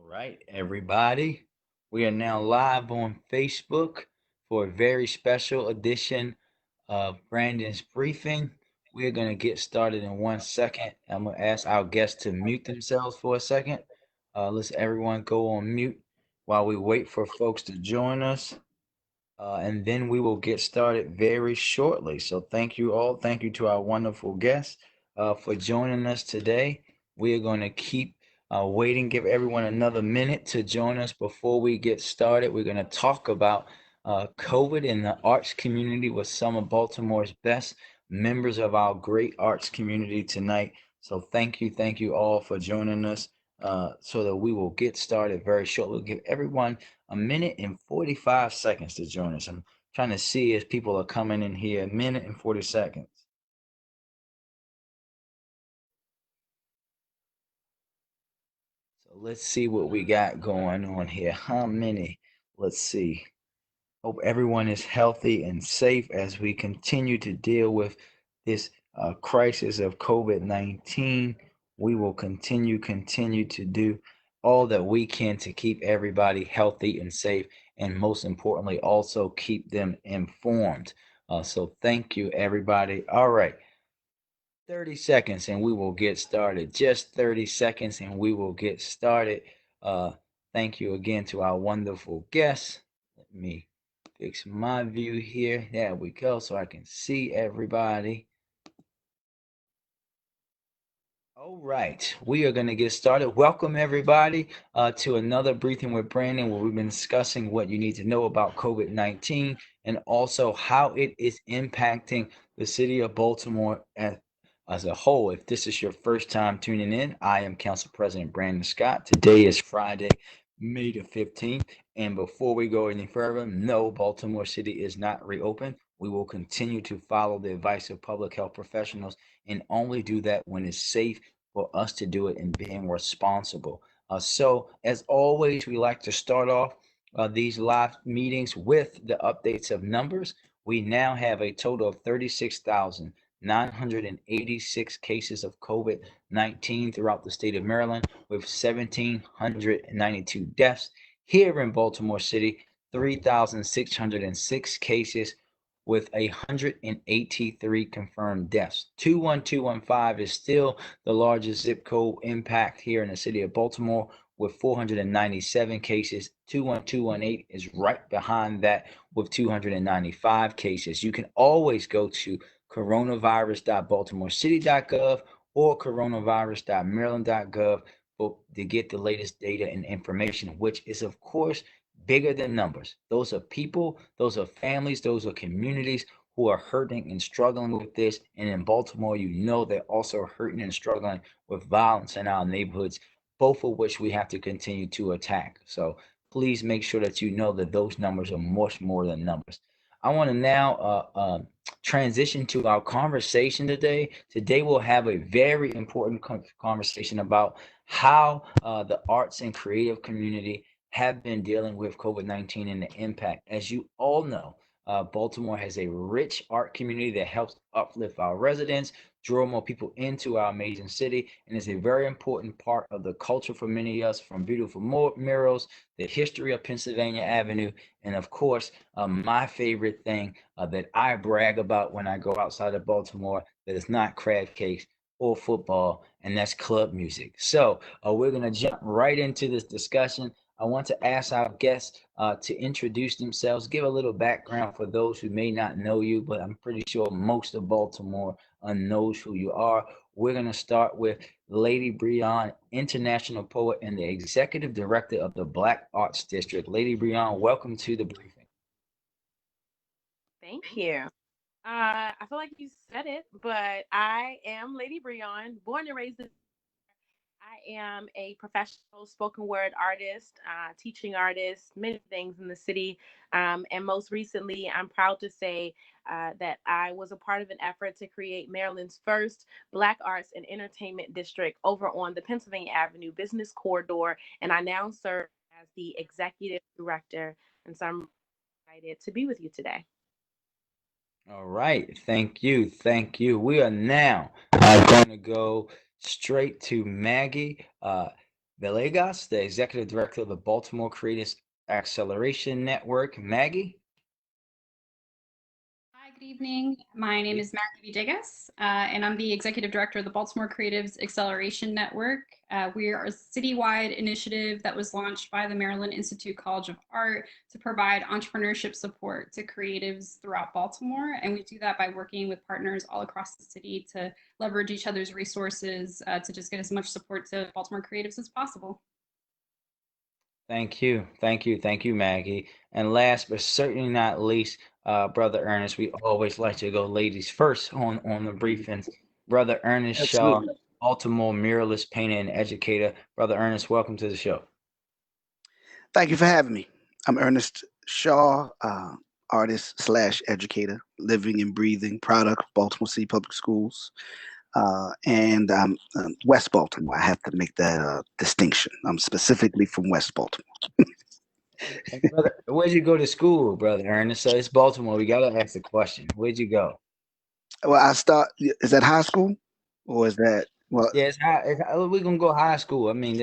All right, everybody. We are now live on Facebook for a very special edition of Brandon's Briefing. We're going to get started in 1 second. I'm going to ask our guests to mute themselves for a second. Let's everyone go on mute while we wait for folks to join us. And then we will get started very shortly. So thank you all. Thank you to our wonderful guests for joining us today. We are going to keep waiting, give everyone another minute to join us before we get started. We're going to talk about COVID in the arts community with some of Baltimore's best members of our great arts community tonight. So thank you all for joining us so that we will get started very shortly. We'll give everyone a minute and 45 seconds to join us. I'm trying to see as people are coming in here. A minute and 40 seconds. So let's see what we got going on here. How many? Let's see. Hope everyone is healthy and safe as we continue to deal with this crisis of COVID-19. We will continue to do all that we can to keep everybody healthy and safe, and most importantly, also keep them informed. So thank you, everybody. All right, 30 seconds and we will get started. Just 30 seconds and we will get started. Uh, Thank you again to our wonderful guests. Let me fix my view here. There we go, so I can see everybody. All right, we are going to get started. Welcome, everybody, to another Briefing with Brandon, where we've been discussing what you need to know about COVID-19 and also how it is impacting the city of Baltimore as a whole. If this is your first time tuning in, I am Council President Brandon Scott. Today is Friday, May the 15th. And before we go any further, no, Baltimore City is not reopened. We will continue to follow the advice of public health professionals and only do that when it's safe for us to do it and being responsible. So, as always, we like to start off these live meetings with the updates of numbers. We now have a total of 36,986 cases of COVID-19 throughout the state of Maryland, with 1,792 deaths. Here in Baltimore City, 3,606 cases with 183 confirmed deaths. 21215 is still the largest zip code impact here in the city of Baltimore with 497 cases. 21218 is right behind that with 295 cases. You can always go to coronavirus.baltimorecity.gov or coronavirus.maryland.gov to get the latest data and information, which is, of course, bigger than numbers. Those are people, those are families, those are communities who are hurting and struggling with this. And in Baltimore, you know they're also hurting and struggling with violence in our neighborhoods, both of which we have to continue to attack. So please make sure that you know that those numbers are much more than numbers. I want to now transition to our conversation today. Today, we'll have a very important conversation about how the arts and creative community have been dealing with COVID-19 and the impact. As you all know, Baltimore has a rich art community that helps uplift our residents, draw more people into our amazing city, and is a very important part of the culture for many of us, from beautiful murals, the history of Pennsylvania Avenue, and of course, my favorite thing that I brag about when I go outside of Baltimore that is not crab cakes or football, and that's club music. So we're going to jump right into this discussion. I want to ask our guests to introduce themselves, give a little background for those who may not know you, but I'm pretty sure most of Baltimore knows who you are. We're going to start with Lady Brion, international poet and the executive director of the Black Arts District. Lady Brion, welcome to the briefing. Thank you. I feel like you said it, but I am Lady Brion, born and raised in. I am a professional spoken word artist, teaching artist, many things in the city. And most recently, I'm proud to say that I was a part of an effort to create Maryland's first Black Arts and Entertainment District over on the Pennsylvania Avenue Business Corridor. And I now serve as the executive director. And so I'm excited to be with you today. All right, thank you, thank you. We are now going to go straight to Maggie. Villegas, the Executive Director of the Baltimore Creatives Acceleration Network. Maggie? Hi, good evening. My name is Maggie Villegas, and I'm the Executive Director of the Baltimore Creatives Acceleration Network. We are a citywide initiative that was launched by the Maryland Institute College of Art to provide entrepreneurship support to creatives throughout Baltimore. And we do that by working with partners all across the city to leverage each other's resources to just get as much support to Baltimore creatives as possible. Thank you. Thank you. Thank you, Maggie. And last but certainly not least, Brother Ernest, we always like to go ladies first on the briefings. Brother Ernest Shaw, Absolutely. Baltimore muralist, painter, and educator. Brother Ernest, welcome to the show. Thank you for having me. I'm Ernest Shaw, artist slash educator, living and breathing product of Baltimore City Public Schools. And I'm West Baltimore. I have to make that distinction. I'm specifically from West Baltimore. And brother, where'd you go to school, Brother Ernest? So it's Baltimore. We gotta ask the question. Where'd you go? Well, is that high school or is that, well, Yeah, we're gonna go high school. I mean,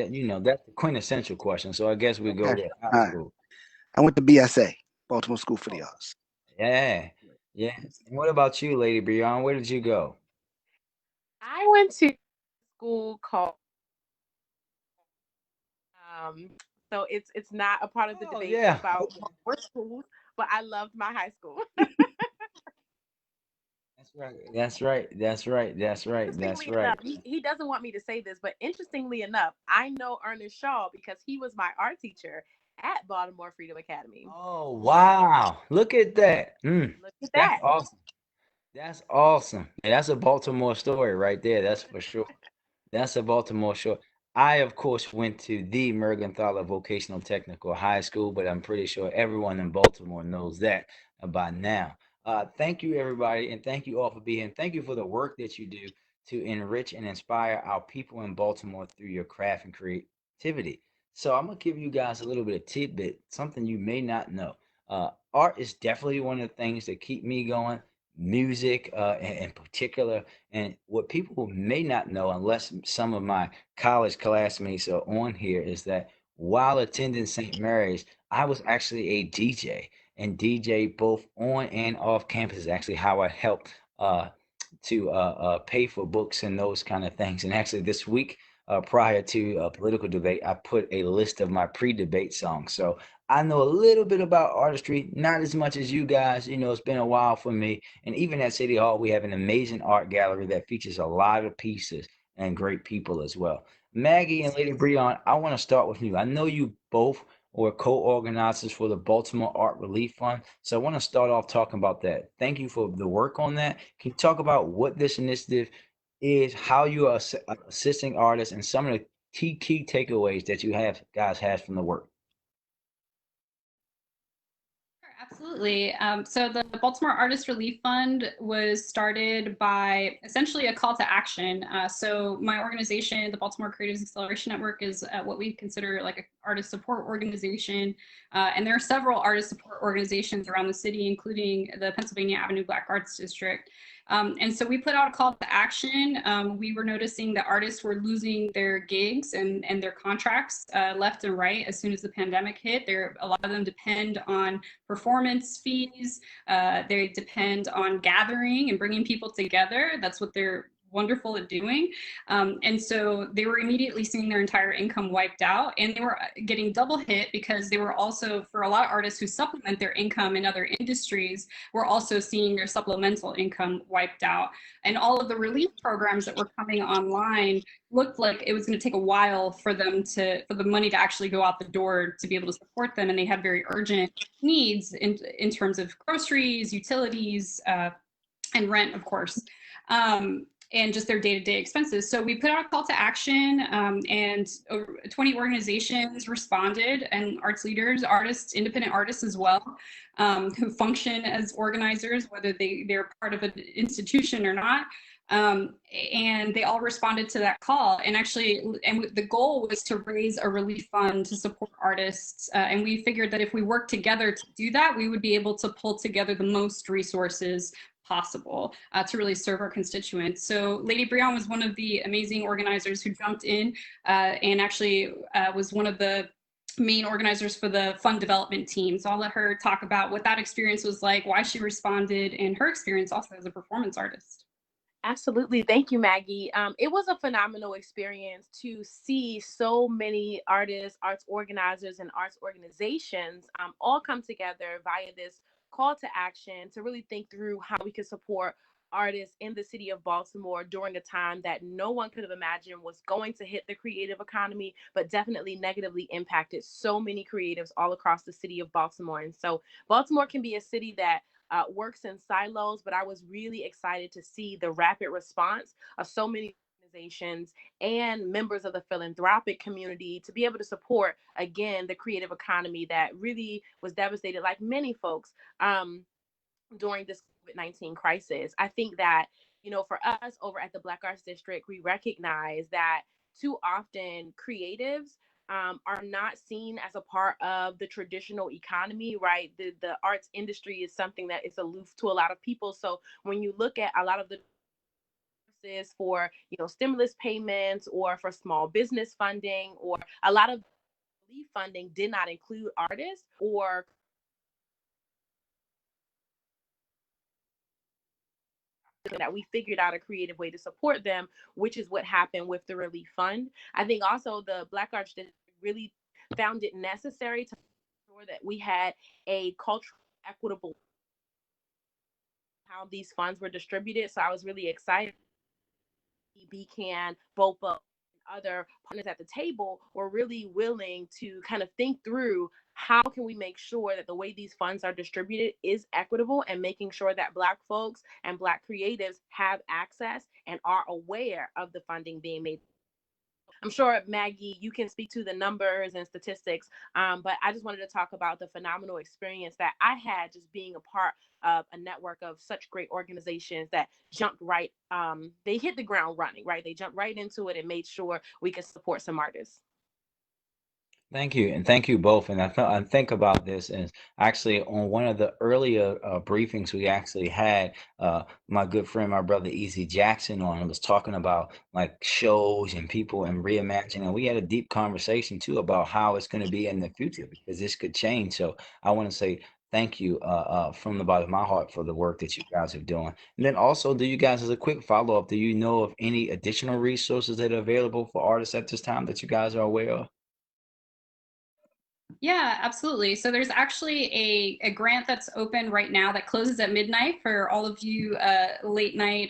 that's the quintessential question. So I guess we go okay. with high All right. school. I went to BSA, Baltimore School for the Oh, Arts. yeah, yeah. And what about you, Lady Brion? Where did you go? I went to school called um so it's not a part of the Oh, debate yeah. about Okay. what schools, but I loved my high school. That's right. That's right. That's right. That's right. That's Interestingly right. enough, he doesn't want me to say this, but interestingly enough, I know Ernest Shaw because he was my art teacher at Baltimore Freedom Academy. Oh, wow. Look at that. Look at That's that. awesome. That's awesome. And that's a Baltimore story right there. That's for sure. That's a Baltimore show. I, of course, went to the Mergenthaler Vocational Technical High School, but I'm pretty sure everyone in Baltimore knows that by now. Thank you, everybody, and thank you all for being. Thank you for the work that you do to enrich and inspire our people in Baltimore through your craft and creativity. So I'm gonna give you guys a little bit of tidbit, something you may not know. Art is definitely one of the things that keep me going. Music, in particular, and what people may not know, unless some of my college classmates are on here, is that while attending St. Mary's, I was actually a DJ and DJ both on and off campus. Is actually how I helped to pay for books and those kind of things. And actually, this week, prior to a political debate, I put a list of my pre-debate songs. So I know a little bit about artistry, not as much as you guys. It's been a while for me. And even at City Hall, we have an amazing art gallery that features a lot of pieces and great people as well. Maggie and Lady Brion, I want to start with you. I know you both were co-organizers for the Baltimore Art Relief Fund. So I want to start off talking about that. Thank you for the work on that. Can you talk about what this initiative is, how you are assisting artists, and some of the key takeaways that you have guys had from the work? Sure, absolutely. So the Baltimore Artist Relief Fund was started by essentially a call to action. So my organization, the Baltimore Creatives Acceleration Network, is what we consider like an artist support organization. And there are several artist support organizations around the city, including the Pennsylvania Avenue Black Arts District. And so we put out a call to action. We were noticing that artists were losing their gigs and their contracts left and right as soon as the pandemic hit. A lot of them depend on performance fees. They depend on gathering and bringing people together. That's what they're wonderful at doing. And so they were immediately seeing their entire income wiped out, and they were getting double hit because they were also, for a lot of artists who supplement their income in other industries, were also seeing their supplemental income wiped out. And all of the relief programs that were coming online looked like it was going to take a while for the money to actually go out the door to be able to support them. And they had very urgent needs in terms of groceries, utilities, and rent, of course. And just their day-to-day expenses. So we put out a call to action, and 20 organizations responded, and arts leaders, artists, independent artists as well, who function as organizers, whether they're part of an institution or not. And they all responded to that call. And actually, the goal was to raise a relief fund to support artists. And we figured that if we worked together to do that, we would be able to pull together the most resources possible to really serve our constituents. So Lady Brion was one of the amazing organizers who jumped in and actually was one of the main organizers for the fund development team. So I'll let her talk about what that experience was like, why she responded, and her experience also as a performance artist. Absolutely. Thank you, Maggie. It was a phenomenal experience to see so many artists, arts organizers, and arts organizations all come together via this call to action to really think through how we could support artists in the city of Baltimore during a time that no one could have imagined was going to hit the creative economy, but definitely negatively impacted so many creatives all across the city of Baltimore. And so Baltimore can be a city that works in silos, but I was really excited to see the rapid response of so many organizations and members of the philanthropic community to be able to support, again, the creative economy that really was devastated, like many folks, during this COVID-19 crisis. I think that, for us over at the Black Arts District, we recognize that too often creatives are not seen as a part of the traditional economy, right? The arts industry is something that is aloof to a lot of people. So when you look at a lot of the for stimulus payments or for small business funding, or a lot of relief funding did not include artists, or that we figured out a creative way to support them, which is what happened with the relief fund. I think also the Black Arts District really found it necessary to ensure that we had a culturally equitable how these funds were distributed. So I was really excited. BCAN, BOPA, and other partners at the table were really willing to kind of think through how can we make sure that the way these funds are distributed is equitable, and making sure that Black folks and Black creatives have access and are aware of the funding being made. I'm sure, Maggie, you can speak to the numbers and statistics, but I just wanted to talk about the phenomenal experience that I had just being a part of a network of such great organizations that jumped right. They hit the ground running, right? They jumped right into it and made sure we could support some artists. Thank you, and thank you both. And I think about this as actually on one of the earlier briefings we actually had my good friend, my brother Easy Jackson on, and was talking about like shows and people and reimagining. And we had a deep conversation too about how it's going to be in the future, because this could change. So I want to say thank you from the bottom of my heart for the work that you guys are doing. And then also, do you guys, as a quick follow up, do you know of any additional resources that are available for artists at this time that you guys are aware of? Yeah, absolutely. So there's actually a grant that's open right now that closes at midnight for all of you late night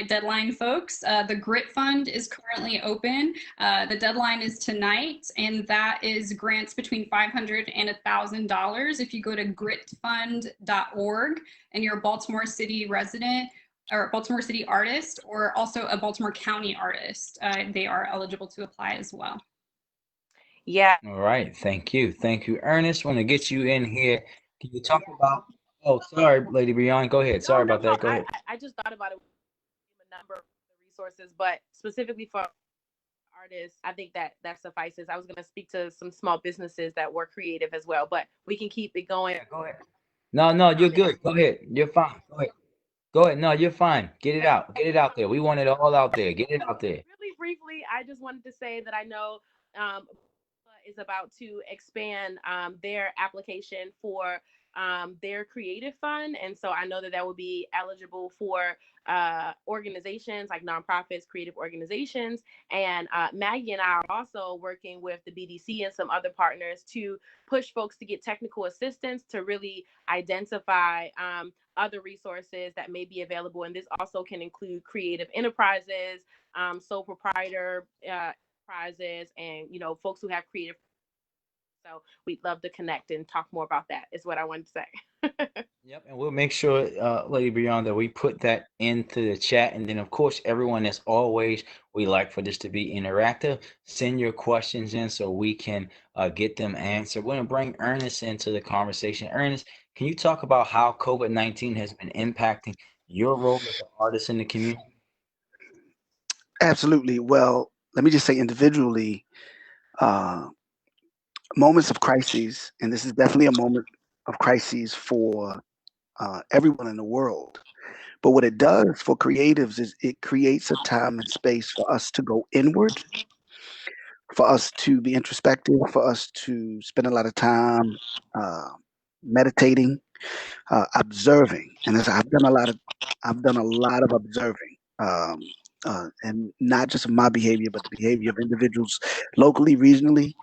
deadline folks. The Grit Fund is currently open. The deadline is tonight, and that is grants between $500 and $1,000. If you go to gritfund.org and you're a Baltimore City resident or Baltimore City artist, or also a Baltimore County artist, they are eligible to apply as well. Yeah. All right. Thank you. Thank you, Ernest. Want to get you in here. Can you talk about? Oh, sorry, Lady Brion. Go ahead. Sorry about that. Go ahead. I just thought about it, a number of the resources, but specifically for artists, I think that suffices. I was going to speak to some small businesses that were creative as well, but we can keep it going. Yeah, go ahead. No, you're good. Go ahead. You're fine. Go ahead. Go ahead. No, you're fine. Get it out. Get it out there. We want it all out there. Get it out there. Really briefly, I just wanted to say that I know is about to expand their application for their creative fund, and so I know that will be eligible for organizations like nonprofits, creative organizations, and Maggie and I are also working with the BDC and some other partners to push folks to get technical assistance to really identify other resources that may be available, and this also can include creative enterprises, sole proprietor enterprises, and folks who have creative. So we'd love to connect and talk more about that, is what I wanted to say. Yep, and we'll make sure, Lady Beyond, that we put that into the chat. And then, of course, everyone, as always, we like for this to be interactive. Send your questions in so we can get them answered. We're going to bring Ernest into the conversation. Ernest, can you talk about how COVID-19 has been impacting your role as an artist in the community? Absolutely. Well, let me just say individually, moments of crises, and this is definitely a moment of crises for everyone in the world. But what it does for creatives is it creates a time and space for us to go inward, for us to be introspective, for us to spend a lot of time uh, meditating, observing. And as I've done a lot of observing, and not just of my behavior, but the behavior of individuals locally, regionally,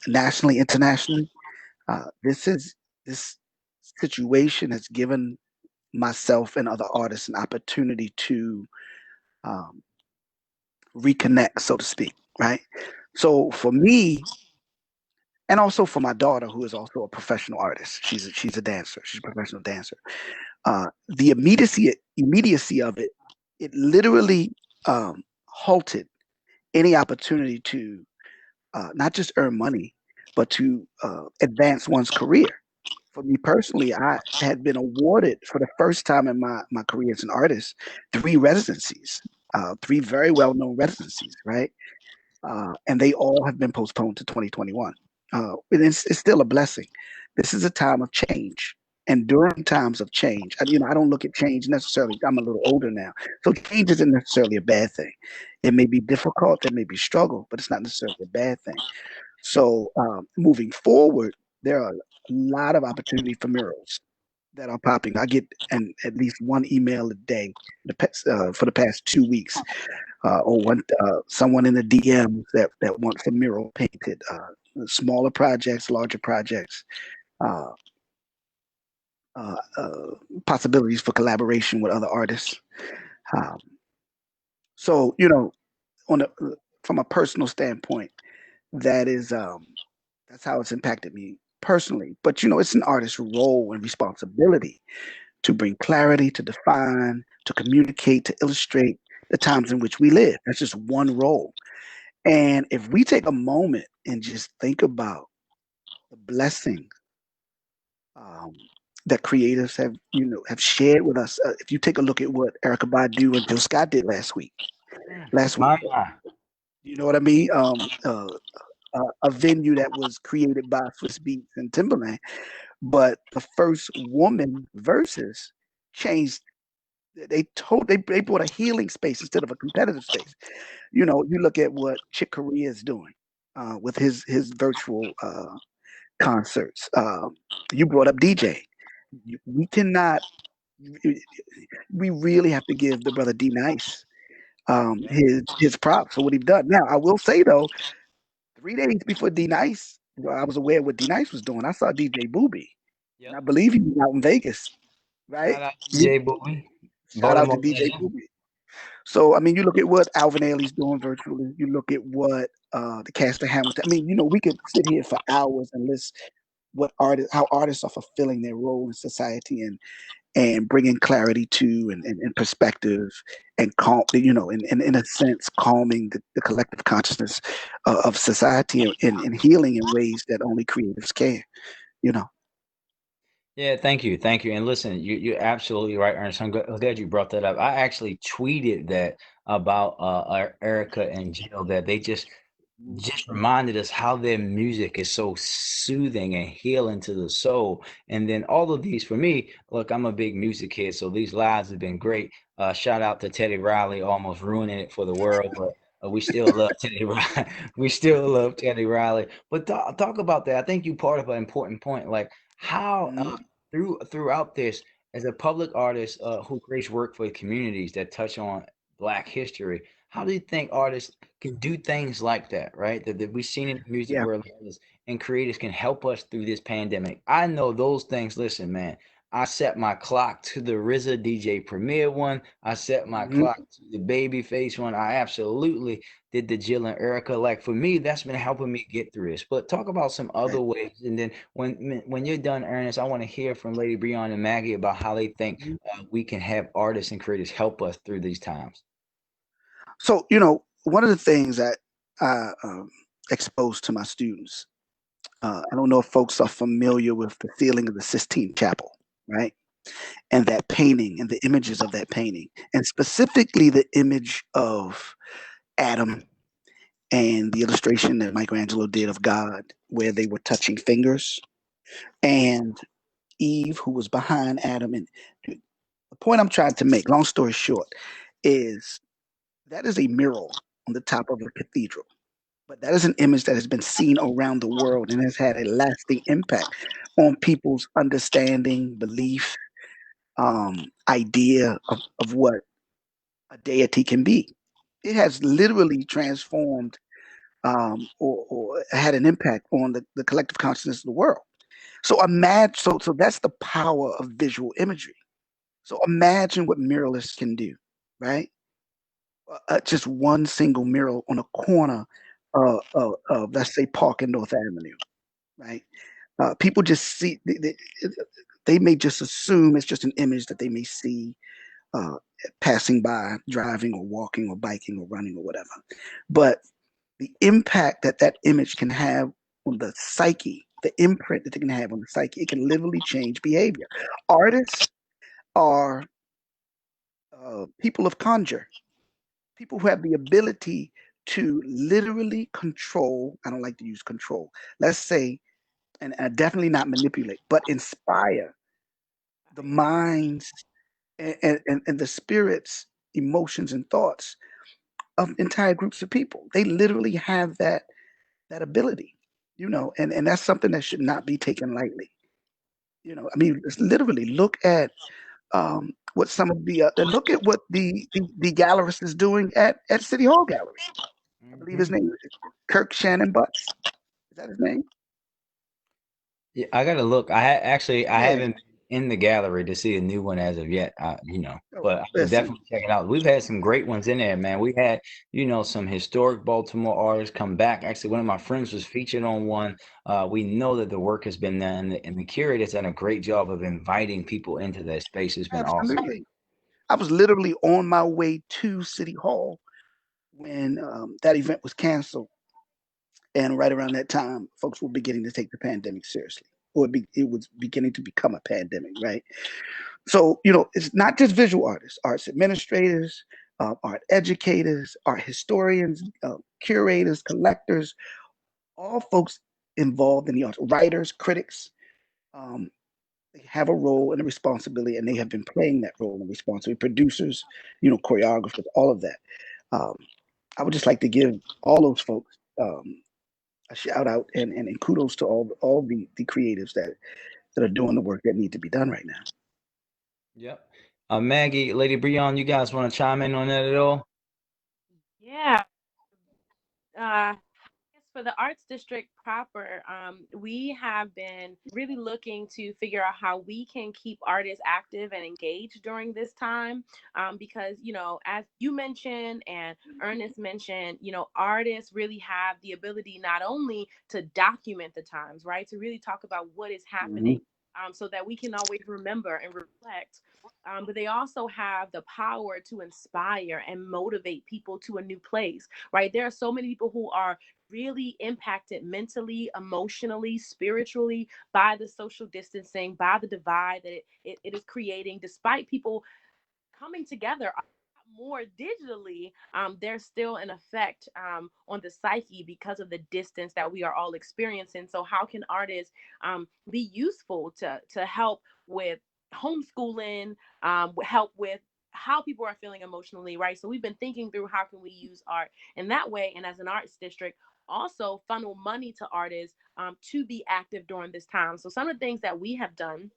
nationally, internationally. This situation has given myself and other artists an opportunity to um, reconnect, so to speak, right? So for me, and also for my daughter, who is also a professional artist, she's a dancer, she's a professional dancer. The immediacy of it, it literally halted any opportunity to not just earn money, but to advance one's career. For me personally, I had been awarded for the first time in my career as an artist 3 residencies, 3 very well known residencies, right? And they all have been postponed to 2021. And it's still a blessing. This is a time of change. And during times of change, I don't look at change necessarily. I'm a little older now. So change isn't necessarily a bad thing. It may be difficult, there may be struggle, but it's not necessarily a bad thing. So moving forward, there are a lot of opportunity for murals that are popping. I get at least one email a day for the past 2 weeks, or someone in the DMs that wants a mural painted. Smaller projects, larger projects, uh, possibilities for collaboration with other artists. Um, so on a, from a personal standpoint, that is that's how it's impacted me personally. But it's an artist's role and responsibility to bring clarity, to define, to communicate, to illustrate the times in which we live. That's just one role. And if we take a moment and just think about the blessing um, that creatives have shared with us, if you take a look at what Erica Badu and Jill Scott did last week, My, my. you know what I mean? A venue that was created by Swiss Beats and Timberland, but the first woman versus changed. They brought a healing space instead of a competitive space. You look at what Chick Corea is doing with his virtual concerts. You brought up DJ. We cannot. We really have to give the brother D Nice his props for what he's done. Now, I will say though, 3 days before D Nice, I was aware of what D Nice was doing. I saw DJ Booby, and Yep. I believe he was out in Vegas, right? Shout out DJ Booby, Shout out to Baltimore DJ legend. Booby. So I mean, you look at what Alvin Ailey's doing virtually. You look at what the Casper Hamilton. I mean, we could sit here for hours and list how artists are fulfilling their role in society and bringing clarity to and perspective and calm. In a sense, calming the collective consciousness of society and healing in ways that only creatives can. You know. Yeah, thank you. And listen, you're absolutely right, Ernest. I'm glad you brought that up. I actually tweeted that about Erica and Jill, that they just reminded us how their music is so soothing and healing to the soul. And then all of these, for me, look, I'm a big music kid, so these lives have been great. Shout out to Teddy Riley, almost ruining it for the world, but we still love Teddy Riley. We still love Teddy Riley. But talk about that. I think you part of an important point, like how Mhm. throughout this, as a public artist who creates work for communities that touch on Black history, how do you think artists can do things like that, right? That we've seen in the music Yeah. world, and creators can help us through this pandemic. I know those things. Listen, man, I set my clock to the RZA DJ Premier one. I set my Mhm. clock to the Babyface one. I absolutely did the Jill and Erica. Like for me, that's been helping me get through this. But talk about some Right. other ways, and then when you're done, Ernest, I want to hear from Lady Brion and Maggie about how they think Mhm. we can have artists and creators help us through these times. So one of the things that I expose to my students. I don't know if folks are familiar with the ceiling of the Sistine Chapel, right? And that painting and the images of that painting, and specifically the image of Adam and the illustration that Michelangelo did of God, where they were touching fingers. And Eve who was behind Adam. And the point I'm trying to make, long story short, is that is a mural on the top of a cathedral. But that is an image that has been seen around the world and has had a lasting impact on people's understanding, belief, idea of what a deity can be. It has literally transformed or had an impact on the collective consciousness of the world. So imagine, so that's the power of visual imagery. So imagine what muralists can do, right? Just one single mural on a corner of let's say Park and North Avenue, right? People just see they may just assume it's just an image that they may see uh, passing by, driving or walking or biking or running or whatever. But the impact that that image can have on the psyche, the imprint that it can have on the psyche, it can literally change behavior. Artists are people of conjure, people who have the ability to literally control. I don't like to use control. Let's say, and definitely not manipulate, but inspire the minds and the spirits, emotions, and thoughts of entire groups of people. They literally have that ability, and that's something that should not be taken lightly. I mean, it's literally look at what some of look at what the gallerist is doing at City Hall Gallery. I believe his name is Kirk Shannon Butts. Is that his name? Yeah, I gotta look. I Yeah. haven't been in the gallery to see a new one as of yet. Oh, But I should listen. definitely check it out. We've had some great ones in there, man. We had, some historic Baltimore artists come back. Actually, one of my friends was featured on one. We know that the work has been done, and the curator's done a great job of inviting people into that space. It's been awesome. Absolutely. I was literally on my way to City Hall when that event was canceled. And right around that time, folks were beginning to take the pandemic seriously, or it was beginning to become a pandemic, right? So, it's not just visual artists, arts administrators, art educators, art historians, curators, collectors, all folks involved in the arts, writers, critics. Um, they have a role and a responsibility, and they have been playing that role and responsibility. Producers, choreographers, all of that. Um, I would just like to give all those folks a shout out and kudos to all the creatives that are doing the work that need to be done right now. Yep. Maggie, Lady Brion, you guys want to chime in on that at all? Yeah. For the arts district proper, we have been really looking to figure out how we can keep artists active and engaged during this time, because as you mentioned and Ernest mentioned, artists really have the ability not only to document the times, right, to really talk about what is happening, Mhm. so that we can always remember and reflect. But they also have the power to inspire and motivate people to a new place, right? There are so many people who are really impacted mentally, emotionally, spiritually by the social distancing, by the divide that it is creating, despite people coming together more digitally. There's still an effect on the psyche because of the distance that we are all experiencing. So how can artists be useful to help with homeschooling, help with how people are feeling emotionally, right? So we've been thinking through how can we use art in that way, and as an arts district also funnel money to artists to be active during this time. So some of the things that we have done,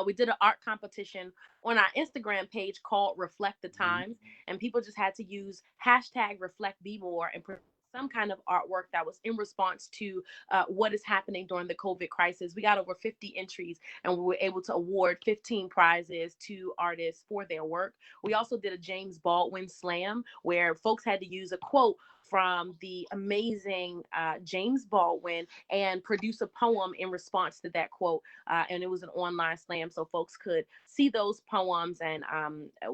we did an art competition on our Instagram page called Reflect the Times, and people just had to use hashtag Reflect Be More and some kind of artwork that was in response to what is happening during the COVID crisis. We got over 50 entries, and we were able to award 15 prizes to artists for their work. We also did a James Baldwin slam where folks had to use a quote from the amazing James Baldwin and produce a poem in response to that quote. And it was an online slam, so folks could see those poems. And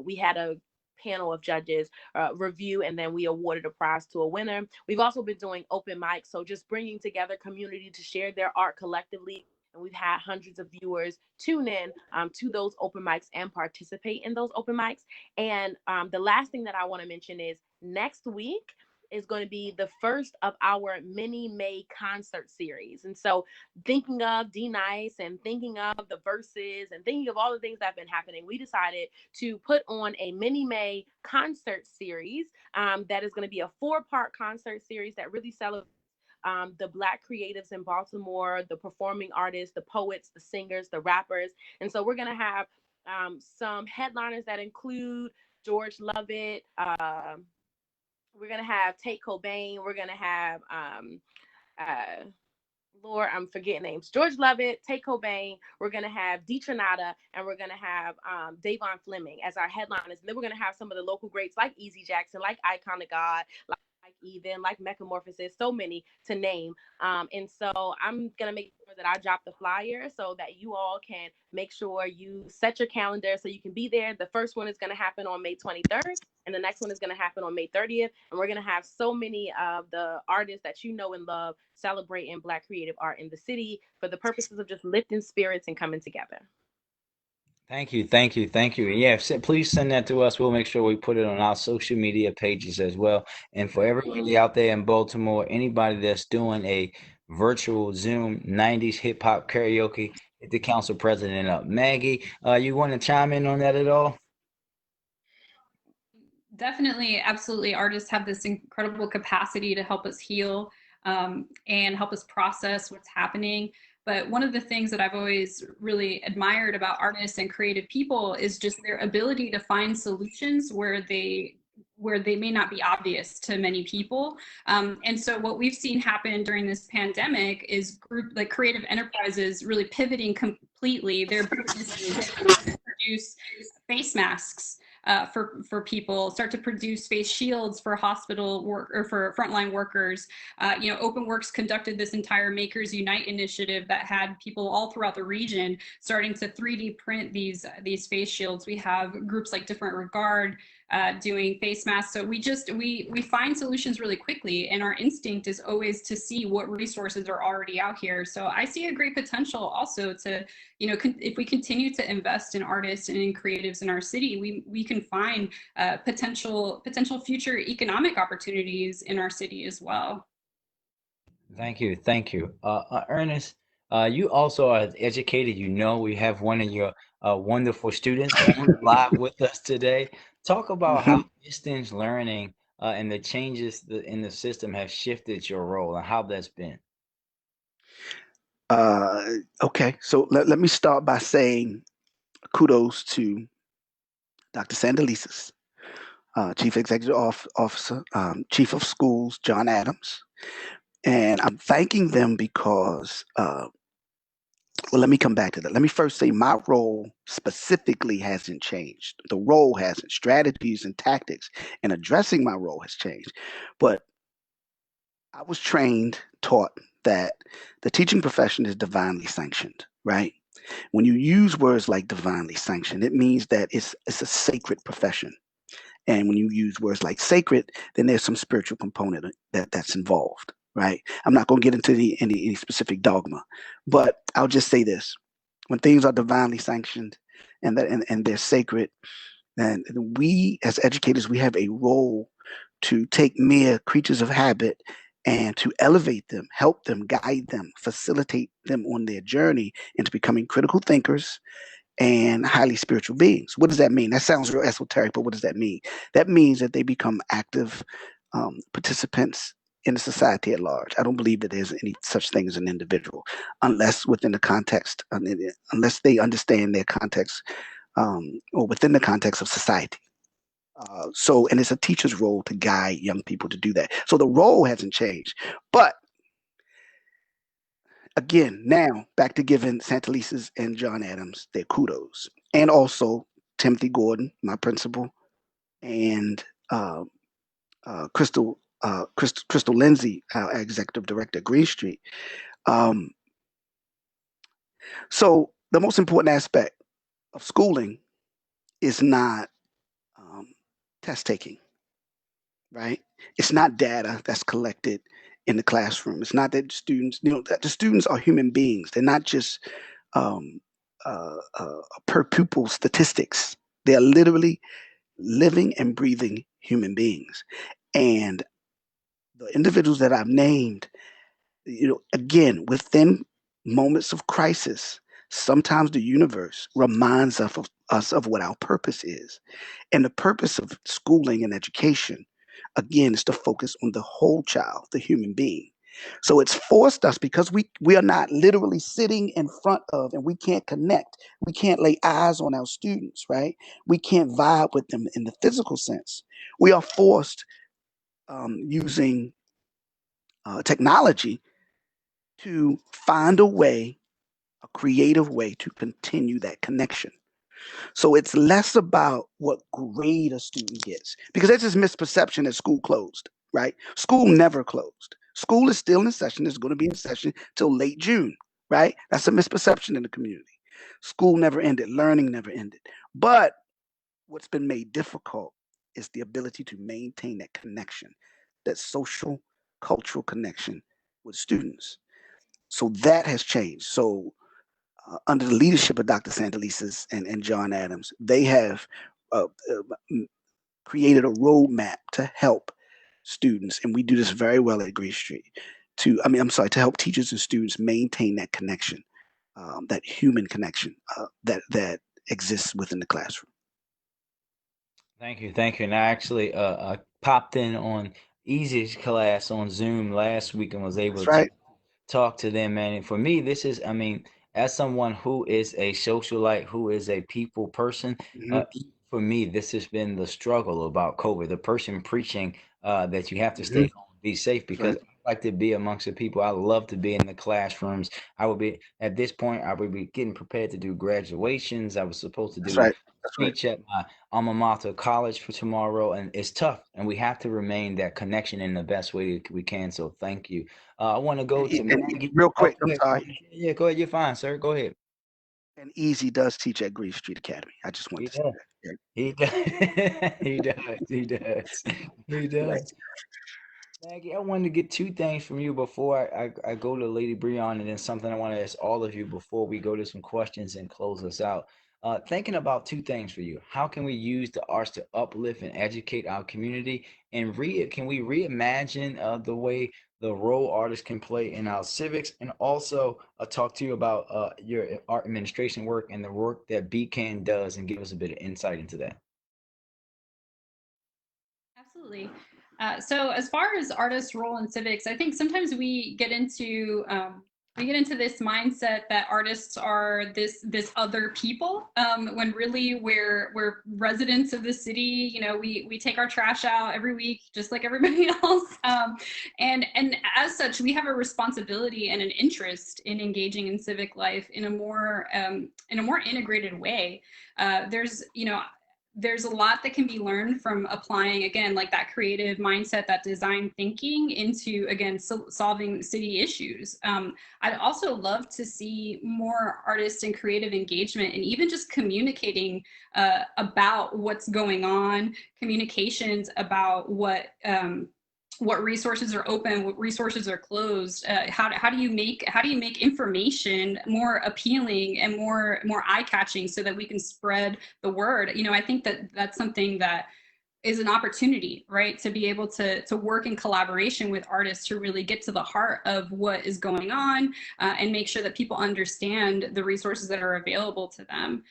we had a panel of judges review, and then we awarded a prize to a winner. We've also been doing open mics, so just bringing together community to share their art collectively. And we've had hundreds of viewers tune in to those open mics and participate in those open mics. And the last thing that I want to mention is next week, is going to be the first of our mini May concert series. And so thinking of D-Nice and thinking of the verses and thinking of all the things that have been happening, we decided to put on a mini May concert series that is going to be a 4-part concert series that really celebrates the Black creatives in Baltimore, the performing artists, the poets, the singers, the rappers. And so we're going to have some headliners that include George Lovett. We're going to have Tate Cobain. We're going to have, Lord, I'm forgetting names. George Lovett, Tate Cobain. We're going to have Deetranada, and we're going to have Davon Fleming as our headliners. And then we're going to have some of the local greats like Easy Jackson, like Icon of God, like Even, like Metamorphosis, so many to name. And so I'm going to make sure that I drop the flyer so that you all can make sure you set your calendar so you can be there. The first one is going to happen on May 23rd, and the next one is going to happen on May 30th. And we're going to have so many of the artists that you know and love celebrating Black creative art in the city for the purposes of just lifting spirits and coming together. Thank you, thank you, thank you. And yeah, please send that to us. We'll make sure we put it on our social media pages as well. And for everybody out there in Baltimore, anybody that's doing a virtual Zoom 90s hip hop karaoke, hit the council president up. Maggie, you want to chime in on that at all? Definitely, absolutely. Artists have this incredible capacity to help us heal and help us process what's happening. But one of the things that I've always really admired about artists and creative people is just their ability to find solutions where they may not be obvious to many people. And so what we've seen happen during this pandemic is like creative enterprises really pivoting completely their businesses to produce face masks for people, start to produce face shields for hospital work or for frontline workers. OpenWorks conducted this entire Makers Unite initiative that had people all throughout the region starting to 3D print these face shields. We have groups like Different Regard doing face masks. So we find solutions really quickly, and our instinct is always to see what resources are already out here. So I see a great potential also to, if we continue to invest in artists and in creatives in our city, we can find potential future economic opportunities in our city as well. Thank you, thank you. Ernest, you also are educated. We have one of your wonderful students live with us today. Talk about how distance learning and the changes in the system have shifted your role and how that's been. Okay, so let me start by saying kudos to Dr. Sandelises, Chief Executive Officer, Chief of Schools, John Adams. And I'm thanking them because, let me come back to that. Let me first say my role specifically hasn't changed. The role hasn't. Strategies and tactics in addressing my role has changed. But I was taught that the teaching profession is divinely sanctioned, right? When you use words like divinely sanctioned, it means that it's a sacred profession. And when you use words like sacred, then there's some spiritual component that's involved, right? I'm not going to get into any specific dogma, but I'll just say this: when things are divinely sanctioned and they're sacred, then we as educators, we have a role to take mere creatures of habit and to elevate them, help them, guide them, facilitate them on their journey into becoming critical thinkers and highly spiritual beings. What does that mean? That sounds real esoteric, but what does that mean? That means that they become active participants in the society at large. I don't believe that there's any such thing as an individual, unless within the context, unless they understand their context or within the context of society. And it's a teacher's role to guide young people to do that. So the role hasn't changed. But again, now back to giving Santelises and John Adams their kudos. And also Timothy Gordon, my principal, and Crystal Lindsay, our executive director at Green Street. So the most important aspect of schooling is not test taking, right? It's not data that's collected in the classroom. It's not that students, that the students are human beings. They're not just per pupil statistics. They're literally living and breathing human beings. And the individuals that I've named, again, within moments of crisis, sometimes the universe reminds us of what our purpose is. And the purpose of schooling and education, again, is to focus on the whole child, the human being. So it's forced us, because we are not literally sitting in front of, and we can't connect. We can't lay eyes on our students, right? We can't vibe with them in the physical sense. We are forced, using technology, to find a creative way to continue that connection. So it's less about what grade a student gets, because there's this misperception that school closed, right? School never closed. School is still in session. It's going to be in session till late June, right? That's a misperception in the community. School never ended. Learning never ended. But what's been made difficult is the ability to maintain that connection, that social, cultural connection with students. So that has changed. So under the leadership of Dr. Santelises and John Adams, they have uh, created a roadmap to help students, and we do this very well at Grace Street. To help teachers and students maintain that connection, that human connection that exists within the classroom. Thank you, thank you. And I actually popped in on Easy's class on Zoom last week and was able That's to right. talk to them. Man, and for me, this is, I mean, as someone who is a socialite, who is a people person, Hmm. for me, this has been the struggle about COVID. The person preaching that you have to Hmm. stay home, be safe, That's because right. I like to be amongst the people. I love to be in the classrooms. I would be at this point. I would be getting prepared to do graduations. I was supposed to That's do right. That's right. speech at my alma mater college for tomorrow, and it's tough. And we have to remain that connection in the best way we can. So thank you. I want to go to And Maggie. real Oh, quick, go I'm ahead. sorry. Yeah, go ahead. You're fine, sir. Go ahead. And Easy does teach at Grace Street Academy. I just want He to say does. that. He does. He does. He does. He Right. does. Maggie, I wanted to get two things from you before I go to Lady Brion, and then something I want to ask all of you before we go to some questions and close us out. Thinking about two things for you. How can we use the arts to uplift and educate our community? And can we reimagine the way the role artists can play in our civics? And also talk to you about your art administration work and the work that BCAN does, and give us a bit of insight into that. Absolutely. So as far as artists' role in civics, I think sometimes we get into this mindset that artists are this other people, when really we're residents of the city. You know, we take our trash out every week just like everybody else, and as such we have a responsibility and an interest in engaging in civic life in a more integrated way. There's a lot that can be learned from applying, again, like that creative mindset, that design thinking into, again, solving city issues. I'd also love to see more artist and creative engagement, and even just communicating about what's going on, communications about what resources are open, what resources are closed. How do you make information more appealing and more eye-catching, so that we can spread the word? I think that that's something that is an opportunity, right? To be able to work in collaboration with artists to really get to the heart of what is going on, and make sure that people understand the resources that are available to them.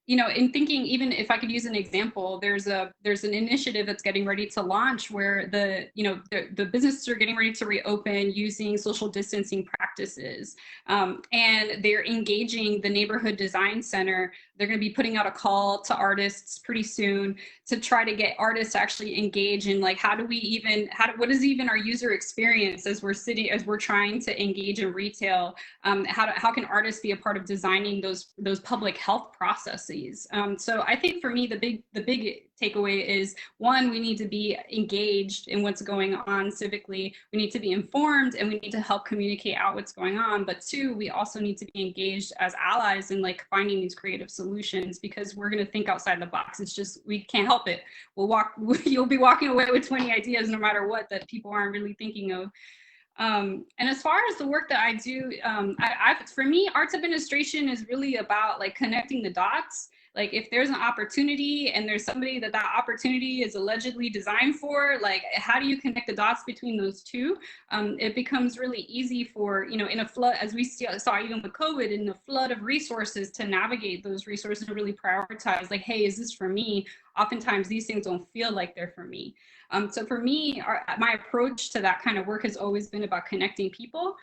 In thinking, even if I could use an example, there's an initiative that's getting ready to launch where the businesses are getting ready to reopen using social distancing practices, and they're engaging the neighborhood design center. They're going to be putting out a call to artists pretty soon to try to get artists to actually engage in, like, what is even our user experience as we're trying to engage in retail. How can artists be a part of designing those public health processes? So I think for me, the big takeaway is, one, we need to be engaged in what's going on civically. We need to be informed, and we need to help communicate out what's going on. But two, we also need to be engaged as allies in, like, finding these creative solutions, because we're going to think outside the box. It's just, we can't help it. You'll be walking away with 20 ideas no matter what, that people aren't really thinking of. And as far as the work that I do, for me, arts administration is really about, like, connecting the dots. Like if there's an opportunity and there's somebody that opportunity is allegedly designed for, like how do you connect the dots between those two? It becomes really easy for, in a flood, as we saw even with COVID, in the flood of resources, to navigate those resources and really prioritize, like, hey, is this for me? Oftentimes these things don't feel like they're for me. So for me, my approach to that kind of work has always been about connecting people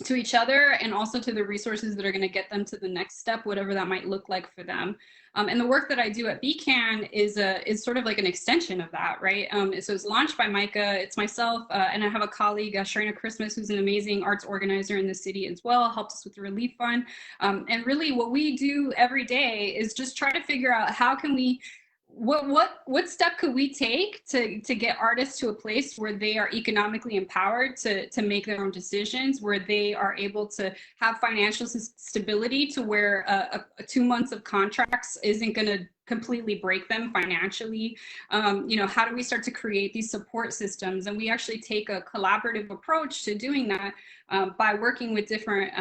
to each other, and also to the resources that are going to get them to the next step, whatever that might look like for them. And the work that I do at BCAN is sort of like an extension of that, right? So it's launched by Micah, it's myself, and I have a colleague, Sharina Christmas, who's an amazing arts organizer in the city as well, helped us with the relief fund. And really what we do every day is just try to figure out how can we, what step could we take to get artists to a place where they are economically empowered to make their own decisions, where they are able to have financial stability, to where a 2 months of contracts isn't going to completely break them financially. How do we start to create these support systems? And we actually take a collaborative approach to doing that by working with different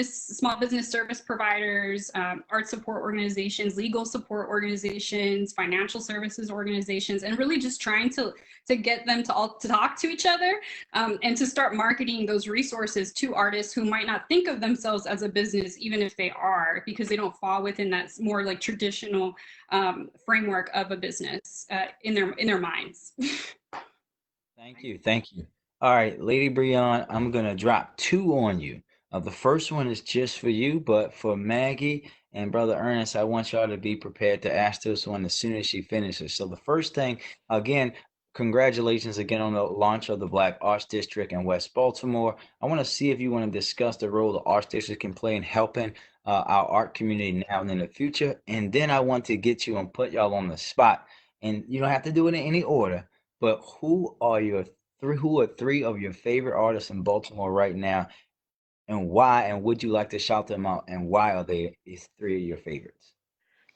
small business service providers, art support organizations, legal support organizations, financial services organizations, and really just trying to get them to all to talk to each other, and to start marketing those resources to artists who might not think of themselves as a business, even if they are, because they don't fall within that more like traditional framework of a business in their minds. Thank you. All right, Lady Brion, I'm gonna drop two on you. The first one is just for you, but for Maggie and Brother Ernest, I want y'all to be prepared to ask this one as soon as she finishes. So the first thing, again, congratulations again on the launch of the Black Arts District in West Baltimore. I want to see if you want to discuss the role the Arts District can play in helping our art community now and in the future. And then I want to get you and put y'all on the spot. And you don't have to do it in any order, but who are three of your favorite artists in Baltimore right now, and why? And would you like to shout them out? And why are they these three of your favorites?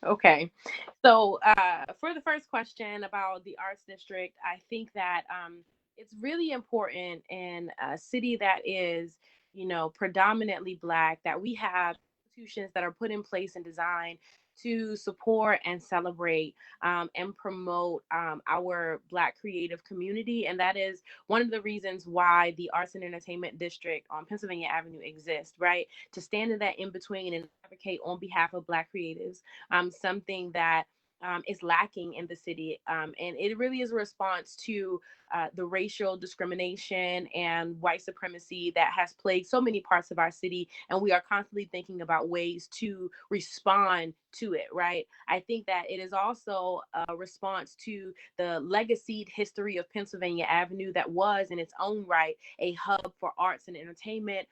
Okay. So for the first question about the Arts District, I think that it's really important in a city that is, predominantly Black, that we have institutions that are put in place and designed to support and celebrate and promote our Black creative community. And that is one of the reasons why the Arts and Entertainment District on Pennsylvania Avenue exists, right? To stand in that in between and advocate on behalf of Black creatives, something that is lacking in the city. And it really is a response to the racial discrimination and white supremacy that has plagued so many parts of our city. And we are constantly thinking about ways to respond to it, right? I think that it is also a response to the legacied history of Pennsylvania Avenue that was in its own right a hub for arts and entertainment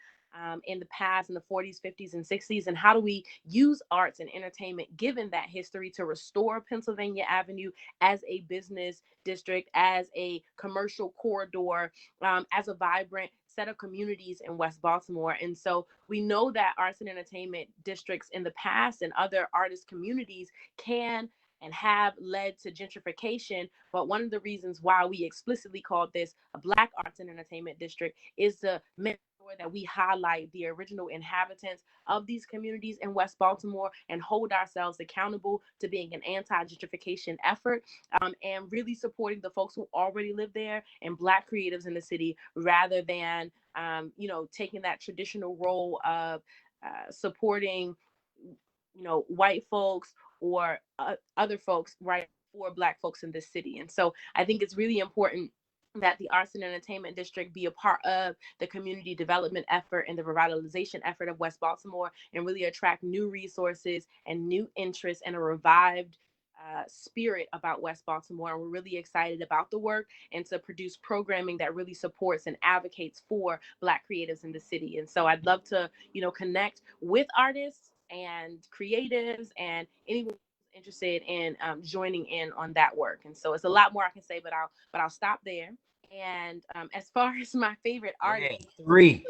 in the past, in the 40s, 50s, and 60s, and how do we use arts and entertainment given that history to restore Pennsylvania Avenue as a business district, as a commercial corridor, as a vibrant set of communities in West Baltimore. And so we know that arts and entertainment districts in the past and other artist communities can and have led to gentrification. But one of the reasons why we explicitly called this a Black Arts and Entertainment District is to make sure that we highlight the original inhabitants of these communities in West Baltimore and hold ourselves accountable to being an anti-gentrification effort, and really supporting the folks who already live there and Black creatives in the city, rather than taking that traditional role of supporting white folks or other folks, right, for Black folks in this city. And so I think it's really important that the Arts and Entertainment District be a part of the community development effort and the revitalization effort of West Baltimore, and really attract new resources and new interests and a revived spirit about West Baltimore. And we're really excited about the work and to produce programming that really supports and advocates for Black creatives in the city. And so I'd love to, connect with artists and creatives and anyone who's interested in joining in on that work. And so it's a lot more I can say, but I'll stop there. And as far as my favorite artist, Three.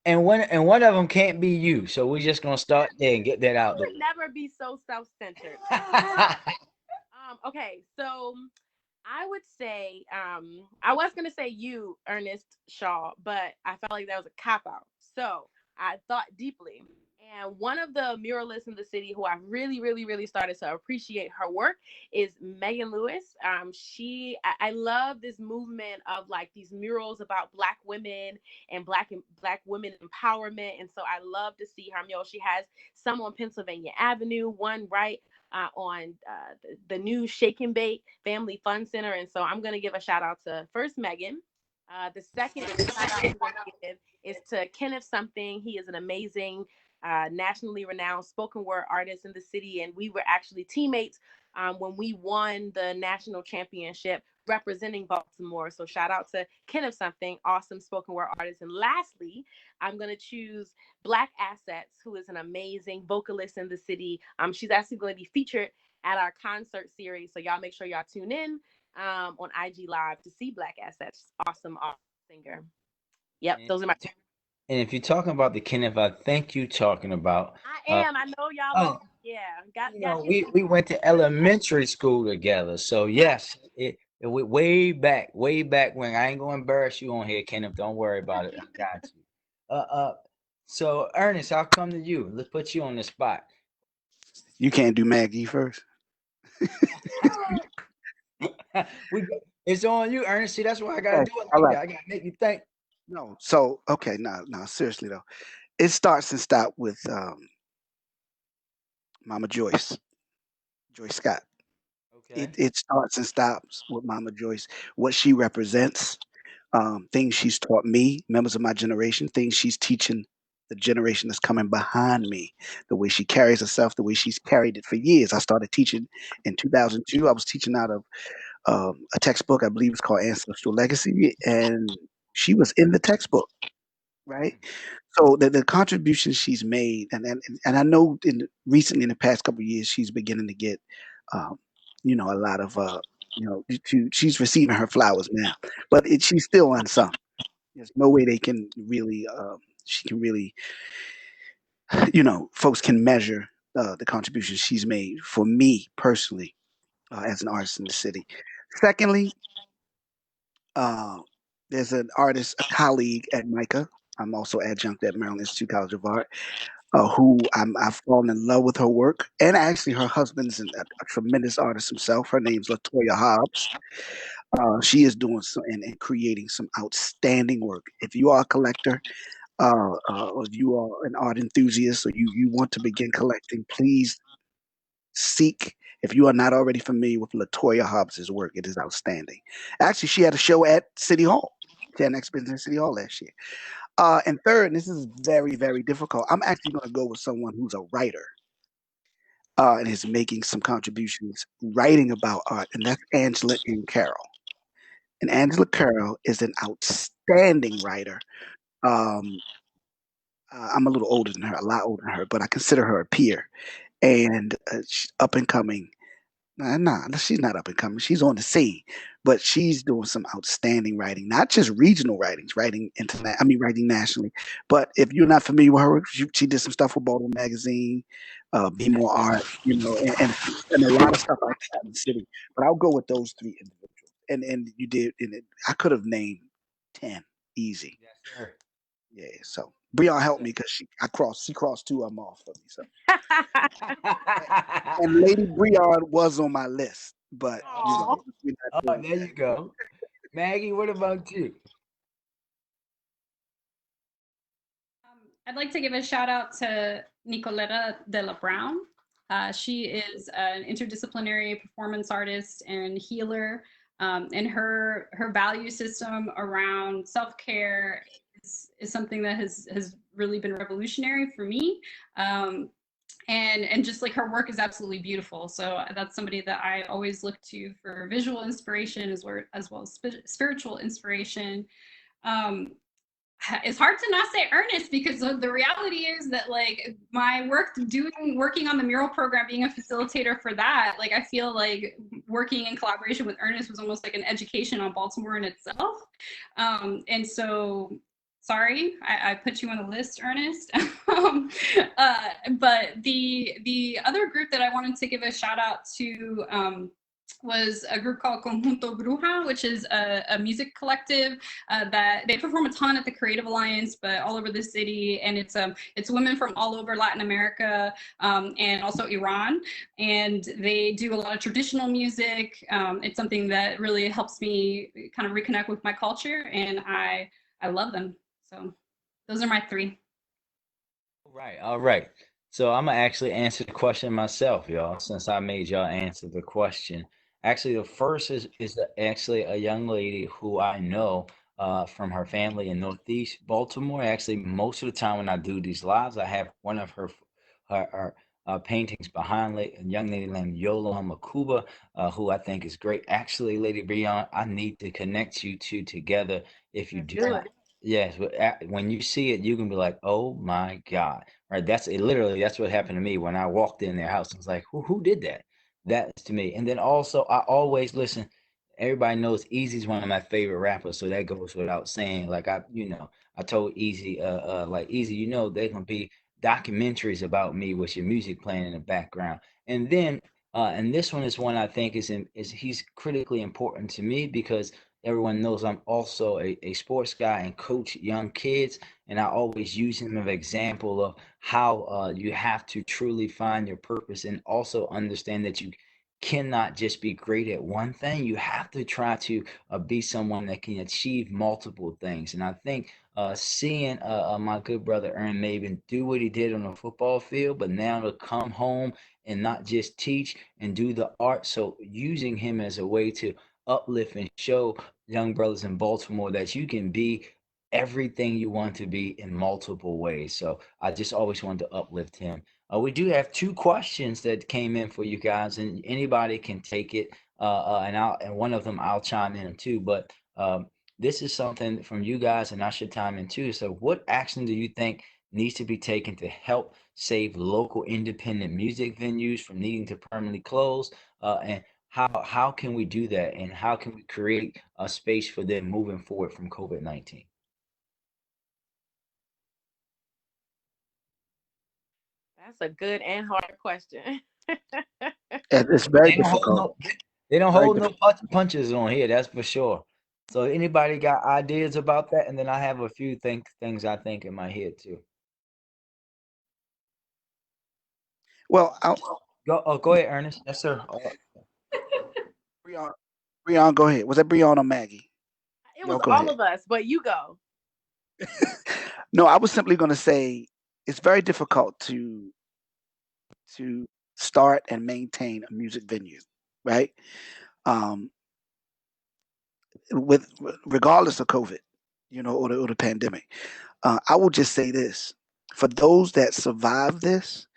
And one of them can't be you. So we're just gonna start there and get that out there. Never be so self-centered. Okay, so I would say I was gonna say you, Ernest Shaw, but I felt like that was a cop out. So I thought deeply, And one of the muralists in the city who I really, really, really started to appreciate her work is Megan Lewis. I love this movement of like these murals about Black women and Black women empowerment. And so I love to see her mural. She has some on Pennsylvania Avenue, one right on the new Shake and Bake Family Fun Center. And so I'm going to give a shout out to first Megan. The second shout out I'm going to give is to Kenneth Something. He is an amazing nationally renowned spoken word artist in the city, and we were actually teammates when we won the national championship representing Baltimore. So shout out to Kenneth Something, awesome spoken word artist. And lastly, I'm going to choose Black Assets, who is an amazing vocalist in the city. She's actually going to be featured at our concert series, so y'all make sure y'all tune in on IG Live to see Black Assets. Awesome singer. Yep, those are my. And if you're talking about the Kenneth, I think you're talking about. I am. I know y'all. Yeah, we went to elementary school together. So yes, it went way back when. I ain't gonna embarrass you on here, Kenneth. Don't worry about it. I got you. So Ernest, I'll come to you. Let's put you on the spot. You can't do Maggie first. It's on you, Ernest. See, that's why I gotta do it. All right. I gotta make you think. No, so okay, no, seriously though, it starts and stops with Mama Joyce Scott. Okay. It starts and stops with Mama Joyce, what she represents, things she's taught me, members of my generation, things she's teaching the generation that's coming behind me, the way she carries herself, the way she's carried it for years. I started teaching in 2002. I was teaching out of a textbook, I believe it's called Ancestral Legacy, and she was in the textbook, right? So the contributions she's made, and I know recently in the past couple of years, she's beginning to get, a lot of, she's receiving her flowers now, but she's still unsung. There's no way they can really, she can really, folks can measure the contributions she's made for me personally as an artist in the city. Secondly, there's an artist, a colleague at MICA. I'm also adjunct at Maryland Institute College of Art, who I've fallen in love with her work. And actually, her husband's a tremendous artist himself. Her name's Latoya Hobbs. She is doing some and creating some outstanding work. If you are a collector, or if you are an art enthusiast, or you want to begin collecting, please seek. If you are not already familiar with Latoya Hobbs's work, it is outstanding. Actually, she had a show at City Hall. She had an exhibition at City Hall last year. And third, and this is very, very difficult, I'm actually going to go with someone who's a writer and is making some contributions writing about art, and that's Angela N. Carroll. And Angela Carroll is an outstanding writer. I'm a little older than her, a lot older than her, but I consider her a peer. And she's up and coming. Nah, she's not up and coming. She's on the scene, but she's doing some outstanding writing, not just regional writings, writing writing nationally. But if you're not familiar with her, she did some stuff with Baltimore Magazine, Be More Art, and a lot of stuff outside the city. But I'll go with those three individuals. And you did, I could have named 10 easy. Yes, sir. Yeah. So Brion helped me because she crossed two of them off for me. So. And Lady Brion was on my list, but there you go. Maggie, what about you? I'd like to give a shout out to Nicoletta de la Brown. She is an interdisciplinary performance artist and healer, and her value system around self-care is something that has really been revolutionary for me. And just like her work is absolutely beautiful. So that's somebody that I always look to for visual inspiration as well as spiritual inspiration. It's hard to not say Ernest, because the reality is that like my working on the mural program, being a facilitator for that, like I feel like working in collaboration with Ernest was almost like an education on Baltimore in itself. And so sorry, I put you on the list, Ernest. But the other group that I wanted to give a shout out to was a group called Conjunto Bruja, which is a music collective that they perform a ton at the Creative Alliance, but all over the city. And it's women from all over Latin America and also Iran. And they do a lot of traditional music. It's something that really helps me kind of reconnect with my culture, and I love them. So those are my three. All right. So I'm gonna actually answer the question myself, y'all, since I made y'all answer the question. Actually, the first is actually a young lady who I know from her family in Northeast Baltimore. Actually, most of the time when I do these lives, I have one of her paintings behind a young lady named Yola Hamakuba, who I think is great. Actually, Lady Brion, I need to connect you two together if you Let's do do not. it. Yes, but when you see it, you can be like, "Oh my God!" Right? That's it. Literally, that's what happened to me when I walked in their house. I was like, "Who did that?" That's to me. And then also, I always listen. Everybody knows Easy's one of my favorite rappers, so that goes without saying. Like I told Easy, like Easy, there's gonna be documentaries about me with your music playing in the background. And then, and this one is one I think is he's critically important to me because everyone knows I'm also a sports guy and coach young kids, and I always use him as an example of how you have to truly find your purpose and also understand that you cannot just be great at one thing. You have to try to be someone that can achieve multiple things. And I think seeing my good brother Ern Maven do what he did on the football field, but now to come home and not just teach and do the art. So using him as a way to uplift and show young brothers in Baltimore that you can be everything you want to be in multiple ways. So I just always wanted to uplift him. We do have two questions that came in for you guys, and anybody can take it. And one of them I'll chime in too. But this is something from you guys, and I should chime in too. So, what action do you think needs to be taken to help save local independent music venues from needing to permanently close? And how can we do that, and how can we create a space for them moving forward from COVID-19? That's a good and hard question. It's very They don't hold difficult. no they don't Very hold no difficult. punches on here, that's for sure. So anybody got ideas about that? And then I have a few things I think in my head too. Well, Go ahead, Ernest. Yes, sir. Brion, Brion, go ahead. Was that Brion or Maggie? It Y'all was go all ahead. of us, but you go. No, I was simply going to say it's very difficult to start and maintain a music venue, right? Um, with regardless of COVID, or the pandemic. I will just say this: for those that survive this,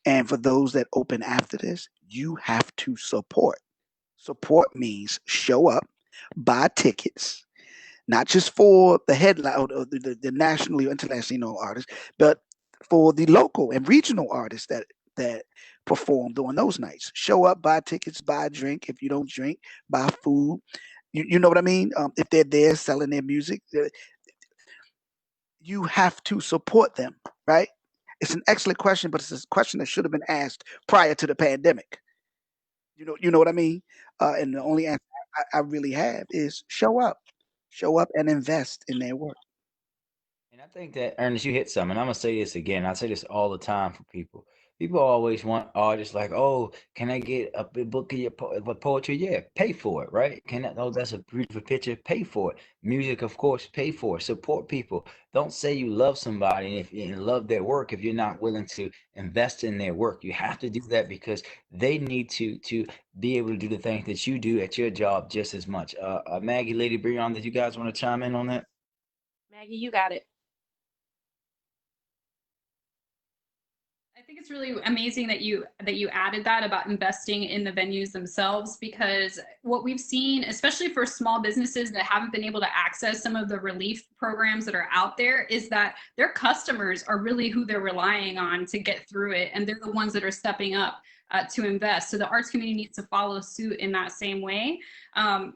and for those that open after this, you have to support. Support means show up, buy tickets, not just for the headline or the nationally or internationally known artists, but for the local and regional artists that perform during those nights. Show up, buy tickets, buy a drink. If you don't drink, buy food. You know what I mean? If they're there selling their music, you have to support them, right? It's an excellent question, but it's a question that should have been asked prior to the pandemic. You know what I mean? And the only answer I really have is show up and invest in their work. And I think that Ernest, you hit something. I'm gonna say this again. I say this all the time for people. People always want artists like, oh, can I get a book of your poetry? Yeah, pay for it, right? Can I? Oh, that's a beautiful picture. Pay for it. Music, of course, pay for it. Support people. Don't say you love somebody and if you love their work if you're not willing to invest in their work. You have to do that because they need to be able to do the things that you do at your job just as much. Maggie, Lady Brion, did you guys want to chime in on that? Maggie, you got it. I think it's really amazing that you added that about investing in the venues themselves, because what we've seen, especially for small businesses that haven't been able to access some of the relief programs that are out there, is that their customers are really who they're relying on to get through it, and they're the ones that are stepping up to invest. So the arts community needs to follow suit in that same way, and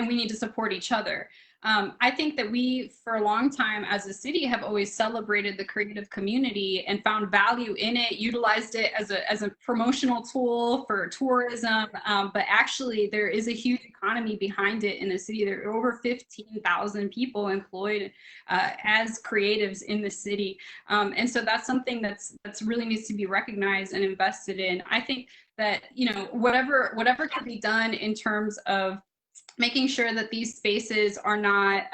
we need to support each other. I think that we, for a long time as a city, have always celebrated the creative community and found value in it, utilized it as a promotional tool for tourism. But actually, there is a huge economy behind it in the city. There are over 15,000 people employed as creatives in the city. And so that's something that's really needs to be recognized and invested in. I think that, whatever can be done in terms of making sure that these spaces are not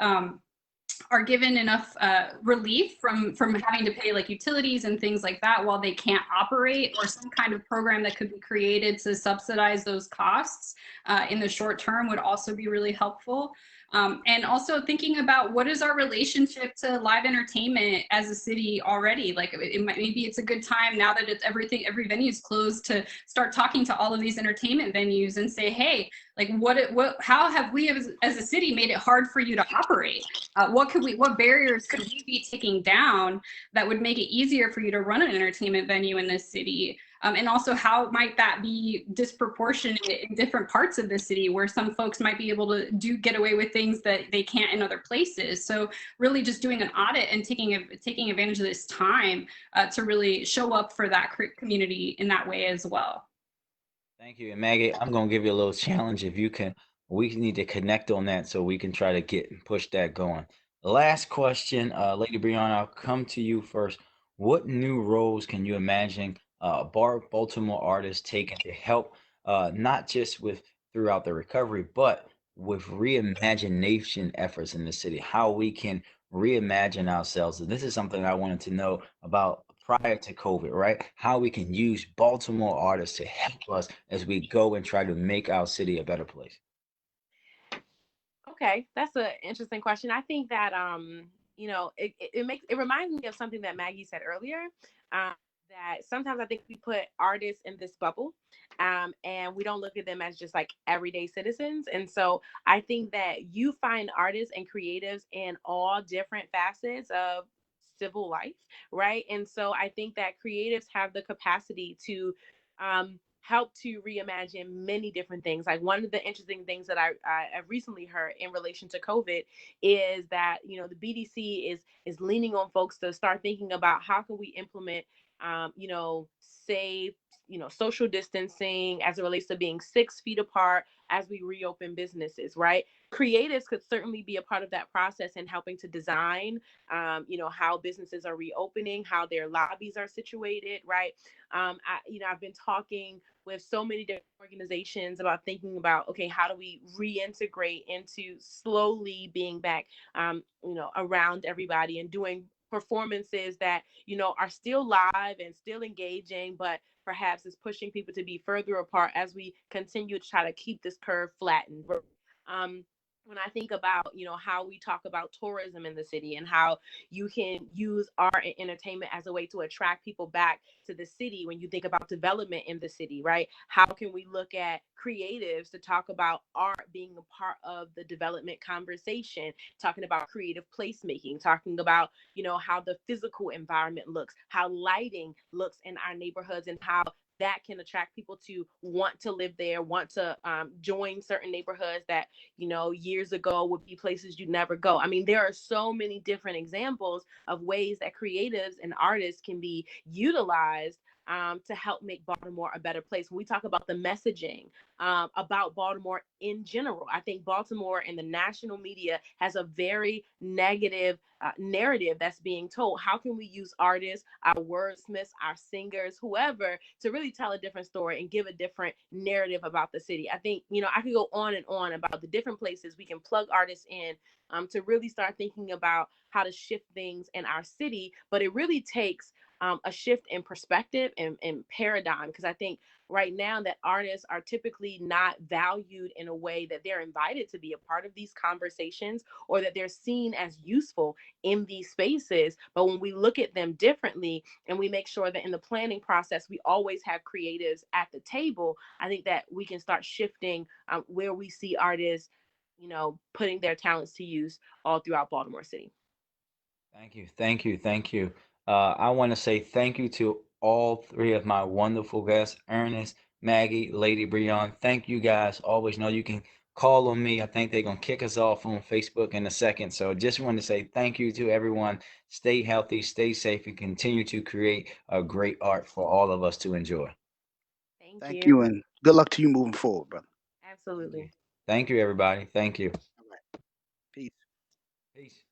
are given enough relief from having to pay like utilities and things like that while they can't operate, or some kind of program that could be created to subsidize those costs in the short term would also be really helpful. And also thinking about what is our relationship to live entertainment as a city already. Like maybe it's a good time now that every venue is closed to start talking to all of these entertainment venues and say, hey, like how have we as a city made it hard for you to operate? What barriers could we be taking down that would make it easier for you to run an entertainment venue in this city? And also, how might that be disproportionate in different parts of the city where some folks might be able to get away with things that they can't in other places? So really just doing an audit and taking advantage of this time to really show up for that community in that way as well. Thank you. And Maggie, I'm going to give you a little challenge. If you can, we need to connect on that so we can try to push that going. Last question, Lady Brion, I'll come to you first. What new roles can you imagine Baltimore artists taking to help not just with throughout the recovery, but with reimagination efforts in the city, how we can reimagine ourselves? And this is something I wanted to know about prior to COVID, right? How we can use Baltimore artists to help us as we go and try to make our city a better place. Okay, that's an interesting question. I think that it reminds me of something that Maggie said earlier. Um, that sometimes I think we put artists in this bubble, and we don't look at them as just like everyday citizens. And so I think that you find artists and creatives in all different facets of civil life, right? And so I think that creatives have the capacity to help to reimagine many different things. Like one of the interesting things that I recently heard in relation to COVID is that the BDC is leaning on folks to start thinking about how can we implement safe social distancing as it relates to being 6 feet apart as we reopen businesses, right? Creatives could certainly be a part of that process in helping to design how businesses are reopening, how their lobbies are situated, right? I've been talking with so many different organizations about thinking about, okay, how do we reintegrate into slowly being back around everybody and doing performances that are still live and still engaging, but perhaps is pushing people to be further apart as we continue to try to keep this curve flattened. When I think about how we talk about tourism in the city and how you can use art and entertainment as a way to attract people back to the city, when you think about development in the city, right? How can we look at creatives to talk about art being a part of the development conversation, talking about creative placemaking, talking about how the physical environment looks, how lighting looks in our neighborhoods, and how that can attract people to want to live there, want to join certain neighborhoods that, years ago would be places you'd never go. I mean, there are so many different examples of ways that creatives and artists can be utilized to help make Baltimore a better place. When we talk about the messaging about Baltimore in general, I think Baltimore in the national media has a very negative narrative that's being told. How can we use artists, our wordsmiths, our singers, whoever, to really tell a different story and give a different narrative about the city? I think, I could go on and on about the different places we can plug artists in to really start thinking about how to shift things in our city. But it really takes a shift in perspective and paradigm, because I think right now that artists are typically not valued in a way that they're invited to be a part of these conversations, or that they're seen as useful in these spaces. But when we look at them differently and we make sure that in the planning process we always have creatives at the table, I think that we can start shifting where we see artists putting their talents to use all throughout Baltimore City. Thank you. Thank you. Thank you. I want to say thank you to all three of my wonderful guests, Ernest, Maggie, Lady Brion. Thank you guys. Always know you can call on me. I think they're going to kick us off on Facebook in a second. So just want to say thank you to everyone. Stay healthy, stay safe, and continue to create a great art for all of us to enjoy. Thank you, and good luck to you moving forward, brother. Absolutely. Thank you, everybody. Thank you. All right. Peace. Peace.